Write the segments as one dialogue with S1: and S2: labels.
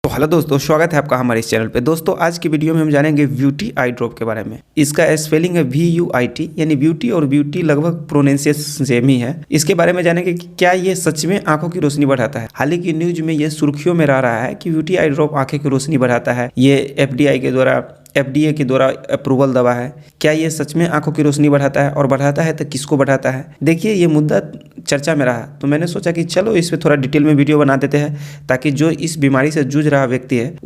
S1: तो हेलो दोस्तों, स्वागत है आपका हमारे इस चैनल पे। दोस्तों आज की वीडियो में हम जानेंगे ब्यूटी आई ड्रॉप के बारे में। इसका स्पेलिंग है VUIT, यानी ब्यूटी और ब्यूटी लगभग प्रोनाउंसिएशन सेम ही है। इसके बारे में जानेंगे कि क्या ये सच में आंखों की रोशनी बढ़ाता है। हालांकि न्यूज में ये सुर्खियों में रह रहा है कि ब्यूटी आई ड्रॉप आंखें की रोशनी बढ़ाता है। ये FDA के द्वारा अप्रूवल दवा है। क्या ये सच में आंखों की रोशनी बढ़ाता है, और बढ़ाता है तो किसको बढ़ाता है? देखिए, ये मुद्दा चर्चा में रहा तो मैंने सोचा कि चलो इस पे थोड़ा डिटेल में वीडियो बना देते हैं, ताकि जो इस बीमारी से जूझ रहा व्यक्ति है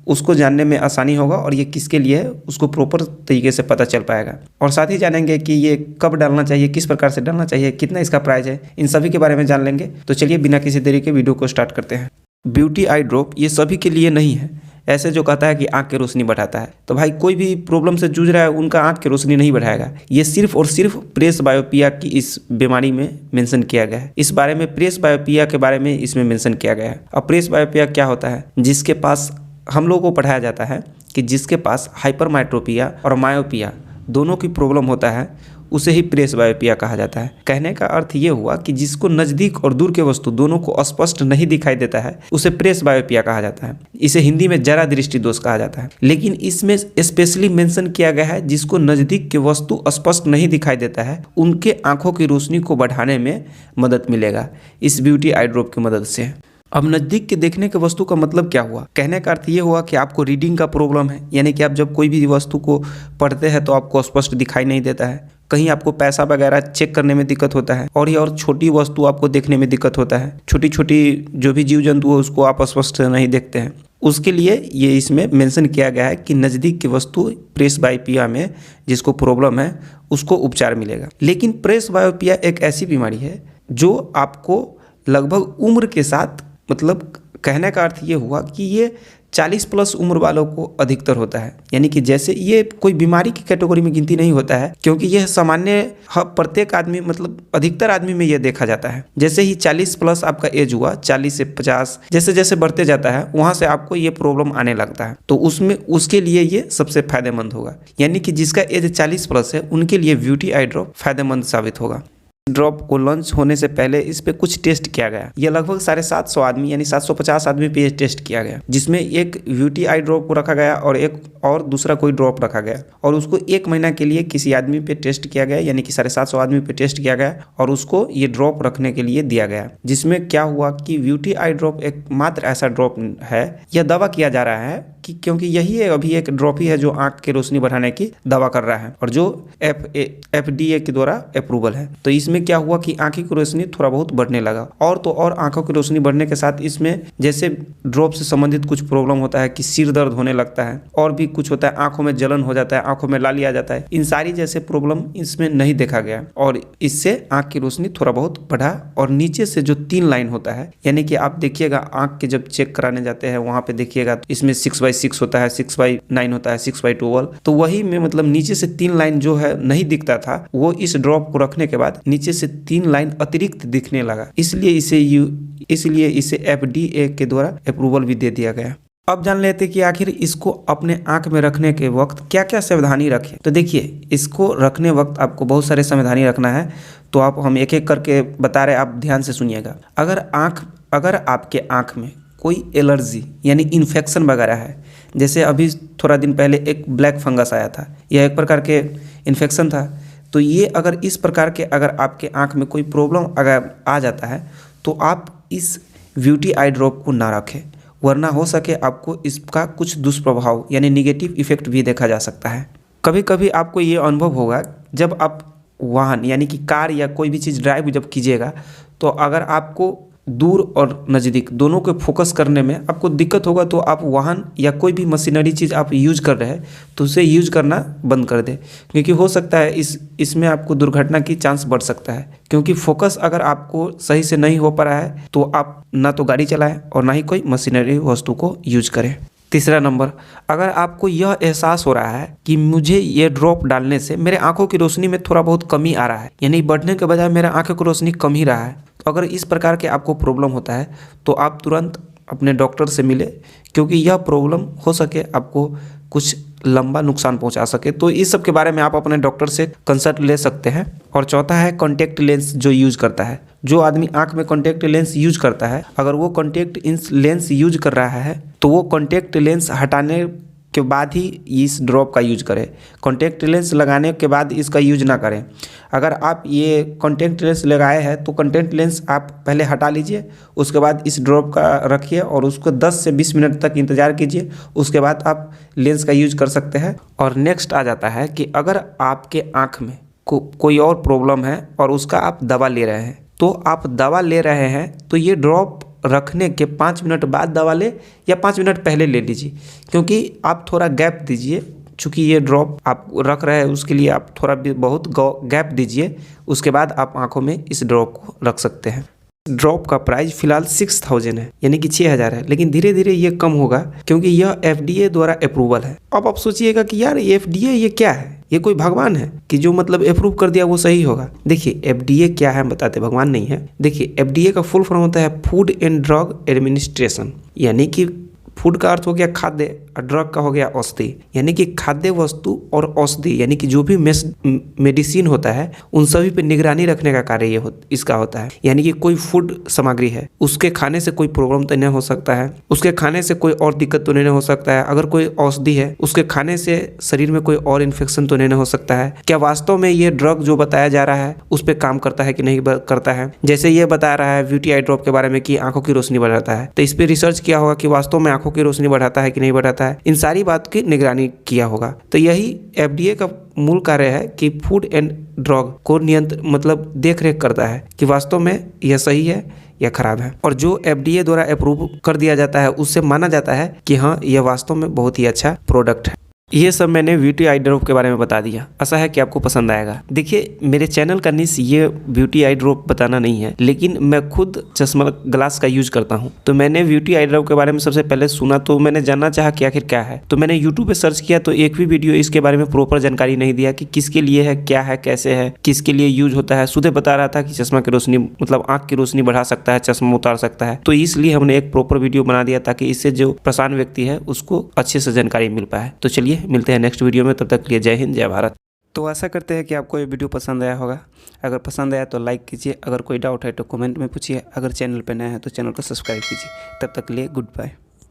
S1: उसको जानने में आसानी होगा, और ये किसके लिए है उसको प्रॉपर तरीके से पता चल पाएगा। और साथ ही जानेंगे कि ये कब डालना चाहिए, किस प्रकार से डालना चाहिए, कितना इसका प्राइस है, इन सभी के बारे में जान लेंगे। तो चलिए बिना किसी देरी के वीडियो को स्टार्ट करते हैं। ब्यूटी आई ड्रॉप ये सभी के लिए नहीं है। ऐसे जो कहता है कि आंख की रोशनी बढ़ाता है, तो भाई कोई भी प्रॉब्लम से जूझ रहा है उनका आंख की रोशनी नहीं बढ़ाएगा। ये सिर्फ और सिर्फ प्रेस बायोपिया की इस बीमारी में मेंशन किया गया है। इस बारे में प्रेस बायोपिया के बारे में इसमें मेंशन किया गया है। अब प्रेस बायोपिया क्या होता है? जिसके पास हम लोगों को पढ़ाया जाता है कि जिसके पास हाइपरमेट्रोपिया और मायोपिया दोनों की प्रॉब्लम होता है उसे ही प्रेस बायोपिया कहा जाता है। कहने का अर्थ ये हुआ कि जिसको नज़दीक और दूर के वस्तु दोनों को स्पष्ट नहीं दिखाई देता है उसे प्रेस बायोपिया कहा जाता है। इसे हिंदी में जरा दृष्टि दोष कहा जाता है। लेकिन इसमें स्पेशली मेंशन किया गया है जिसको नज़दीक के वस्तु स्पष्ट नहीं दिखाई देता है उनके आंखों की रोशनी को बढ़ाने में मदद मिलेगा इस ब्यूटी आई ड्रॉप की मदद से। अब नज़दीक के देखने के वस्तु का मतलब क्या हुआ? कहने का अर्थ ये हुआ कि आपको रीडिंग का प्रॉब्लम है, यानी कि आप जब कोई भी वस्तु को पढ़ते हैं तो आपको स्पष्ट दिखाई नहीं देता है। कहीं आपको पैसा वगैरह चेक करने में दिक्कत होता है, और छोटी वस्तु आपको देखने में दिक्कत होता है। छोटी छोटी जो भी जीव जंतु है उसको आप स्पष्ट नहीं देखते हैं। उसके लिए ये इसमें मेंशन किया गया है कि नज़दीक की वस्तु प्रेस बायोपिया में जिसको प्रॉब्लम है उसको उपचार मिलेगा। लेकिन प्रेस बायोपिया एक ऐसी बीमारी है जो आपको लगभग उम्र के साथ, मतलब कहने का अर्थ ये हुआ कि ये 40+ उम्र वालों को अधिकतर होता है। यानी कि जैसे ये कोई बीमारी की कैटेगरी में गिनती नहीं होता है, क्योंकि यह सामान्य प्रत्येक आदमी, मतलब अधिकतर आदमी में यह देखा जाता है। जैसे ही 40+ आपका एज हुआ, 40 से 50 जैसे जैसे बढ़ते जाता है वहाँ से आपको ये प्रॉब्लम आने लगता है, तो उसमें उसके लिए ये सबसे फायदेमंद होगा। यानी कि जिसका एज 40+ है उनके लिए ब्यूटी आई ड्रॉप फायदेमंद साबित होगा। ड्रॉप को लॉन्च होने से पहले इस पे कुछ टेस्ट किया गया। यह लगभग 750 आदमी यानी 750 आदमी पे टेस्ट किया गया, जिसमें एक ब्यूटी आई ड्रॉप को रखा गया और दूसरा कोई ड्रॉप रखा गया, और उसको 1 महीना के लिए किसी आदमी पे टेस्ट किया गया, यानी कि 750 आदमी पे टेस्ट किया गया और उसको ये ड्रॉप रखने के लिए दिया गया। जिसमें क्या हुआ कि ब्यूटी आई ड्रॉप एकमात्र ऐसा ड्रॉप है, यह दावा किया जा रहा है कि क्योंकि यही अभी एक ड्रॉप ही है जो आंख की रोशनी बढ़ाने की दावा कर रहा है, और जो FDA के द्वारा अप्रूवल है। तो इसमें क्या हुआ कि आंखों की रोशनी थोड़ा बहुत बढ़ने लगा, और तो और आंखों की रोशनी बढ़ने के साथ इसमें जैसे ड्रॉप से संबंधित कुछ प्रॉब्लम होता है कि सिर दर्द होने लगता है, और भी कुछ होता है, आंखों में जलन हो जाता है, आंखों में लाली आ जाता है। इन सारी जैसे प्रॉब्लम इसमें नहीं देखा गया, और इससे आंख की रोशनी थोड़ा बहुत बढ़ा। और नीचे से जो 3 लाइन होता है, यानी कि आप देखिएगा आंख के जब चेक कराने जाते हैं वहां पे देखिएगा तो इसमें 6/6 होता है, 6/9 होता है, 6/12। तो वही में मतलब नीचे से 3 लाइन जो है नहीं दिखता था, वो इस ड्रॉप को रखने के बाद नीचे से 3 लाइन अतिरिक्त दिखने लगा। इसलिए इसे FDA के द्वारा अप्रूवल भी दे दिया गया। अब जान लेते कि आखिर इसको अपने आंख में रखने के वक्त क्या क्या सावधानी रखें। तो देखिए, इसको रखने वक्त आपको बहुत सारे सावधानी रखना है, तो हम एक एक करके बता रहे, आप ध्यान से सुनिएगा। अगर आपके आंख में कोई एलर्जी यानी इन्फेक्शन वगैरह है, जैसे अभी थोड़ा दिन पहले एक ब्लैक फंगस आया था, यह एक प्रकार के इन्फेक्शन था, तो ये अगर इस प्रकार के अगर आपके आंख में कोई प्रॉब्लम अगर आ जाता है तो आप इस ब्यूटी आई ड्रॉप को ना रखें, वरना हो सके आपको इसका कुछ दुष्प्रभाव यानी निगेटिव इफेक्ट भी देखा जा सकता है। कभी कभी आपको ये अनुभव होगा जब आप वाहन यानी कि कार या कोई भी चीज़ ड्राइव जब कीजिएगा, तो अगर आपको दूर और नज़दीक दोनों को फोकस करने में आपको दिक्कत होगा, तो आप वाहन या कोई भी मशीनरी चीज़ आप यूज कर रहे हैं तो उसे यूज करना बंद कर दें, क्योंकि हो सकता है इसमें आपको दुर्घटना की चांस बढ़ सकता है। क्योंकि फोकस अगर आपको सही से नहीं हो पा रहा है तो आप ना तो गाड़ी चलाएं और ना ही कोई मशीनरी वस्तु को यूज करें। तीसरा नंबर, अगर आपको यह एहसास हो रहा है कि मुझे ये ड्रॉप डालने से मेरे आंखों की रोशनी में थोड़ा बहुत कमी आ रहा है, यानी बढ़ने के बजाय मेरे आंखों की रोशनी कम ही रहा है, तो अगर इस प्रकार के आपको प्रॉब्लम होता है तो आप तुरंत अपने डॉक्टर से मिले, क्योंकि यह प्रॉब्लम हो सके आपको कुछ लंबा नुकसान पहुंचा सके। तो इस सब के बारे में आप अपने डॉक्टर से कंसल्ट ले सकते हैं। और चौथा है कॉन्टैक्ट लेंस जो यूज करता है, जो आदमी आँख में कॉन्टैक्ट लेंस यूज करता है, अगर वो कॉन्टैक्ट लेंस यूज कर रहा है तो वो कॉन्टैक्ट लेंस हटाने के बाद ही इस ड्रॉप का यूज करें। कॉन्टैक्ट लेंस लगाने के बाद इसका यूज ना करें। अगर आप ये कॉन्टैक्ट लेंस लगाए हैं तो कॉन्टैक्ट लेंस आप पहले हटा लीजिए, उसके बाद इस ड्रॉप का रखिए और उसको 10 से 20 मिनट तक इंतज़ार कीजिए, उसके बाद आप लेंस का यूज कर सकते हैं। और नेक्स्ट आ जाता है कि अगर आपके आँख में कोई और प्रॉब्लम है और उसका आप दवा ले रहे हैं, तो आप दवा ले रहे हैं तो ये ड्रॉप रखने के 5 मिनट बाद दवा ले या 5 मिनट पहले ले लीजिए, क्योंकि आप थोड़ा गैप दीजिए। चूँकि ये ड्रॉप आप रख रहे हैं उसके लिए आप थोड़ा भी बहुत गैप दीजिए, उसके बाद आप आंखों में इस ड्रॉप को रख सकते हैं। ड्रॉप का प्राइस फिलहाल 6000 है, यानी कि 6000 है, लेकिन धीरे धीरे ये कम होगा क्योंकि यह FDA द्वारा अप्रूवल है। अब आप सोचिएगा कि यार FDA ये क्या है, ये कोई भगवान है कि जो मतलब अप्रूव कर दिया वो सही होगा। देखिए FDA क्या है बताते, भगवान नहीं है। देखिए FDA का फुल फॉर्म होता है फूड एंड ड्रग एडमिनिस्ट्रेशन, यानी कि फूड का अर्थ हो गया खाद्य और ड्रग का हो गया औषधि, यानी कि खाद्य वस्तु और औषधि, यानी कि जो भी मेडिसिन होता है उन सभी पे निगरानी रखने का कार्य ये इसका होता है। यानी कि कोई फूड सामग्री है, उसके खाने से कोई प्रॉब्लम तो नहीं हो सकता है, उसके खाने से कोई और दिक्कत तो नहीं हो सकता है। अगर कोई औषधि है, उसके खाने से शरीर में कोई और इन्फेक्शन तो नहीं हो सकता है। क्या वास्तव में ये ड्रग जो बताया जा रहा है उस पर काम करता है कि नहीं करता है। जैसे ये बता रहा है ब्यूटी आई ड्रॉप के बारे में कि आंखों की रोशनी बढ़ाता है, तो इस पर रिसर्च किया होगा कि वास्तव में आंखों की रोशनी बढ़ाता है कि नहीं बढ़ाता है। इन सारी बात की निगरानी किया होगा। तो यही FDA का मूल कार्य है कि फूड एंड ड्रग को मतलब देख रेख करता है कि वास्तव में यह सही है या खराब है। और जो FDA द्वारा अप्रूव कर दिया जाता है उससे माना जाता है कि हाँ यह वास्तव में बहुत ही अच्छा प्रोडक्ट है। ये सब मैंने ब्यूटी आई ड्रॉप के बारे में बता दिया, आशा है कि आपको पसंद आएगा। देखिए मेरे चैनल का निश ये ब्यूटी आई ड्रॉप बताना नहीं है, लेकिन मैं खुद चश्मा ग्लास का यूज करता हूँ। तो मैंने ब्यूटी आई ड्रॉप के बारे में सबसे पहले सुना तो मैंने जानना चाहा कि आखिर क्या है। तो मैंने यूट्यूब पे सर्च किया तो एक भी वीडियो इसके बारे में प्रॉपर जानकारी नहीं दिया कि किसके लिए है, क्या है, कैसे है, किसके लिए यूज होता है। सुधे बता रहा था कि चश्मा की रोशनी मतलब आँख की रोशनी बढ़ा सकता है, चश्मा उतार सकता है। तो इसलिए हमने एक प्रॉपर वीडियो बना दिया ताकि इससे जो परेशान व्यक्ति है उसको अच्छे से जानकारी मिल पाए। तो चलिए मिलते हैं नेक्स्ट वीडियो में, तब तक के लिए जय हिंद जय भारत। तो आशा करते हैं कि आपको ये वीडियो पसंद आया होगा। अगर पसंद आया तो लाइक कीजिए, अगर कोई डाउट है तो कमेंट में पूछिए, अगर चैनल पर नया है तो चैनल को सब्सक्राइब कीजिए। तब तक के लिए गुड बाय।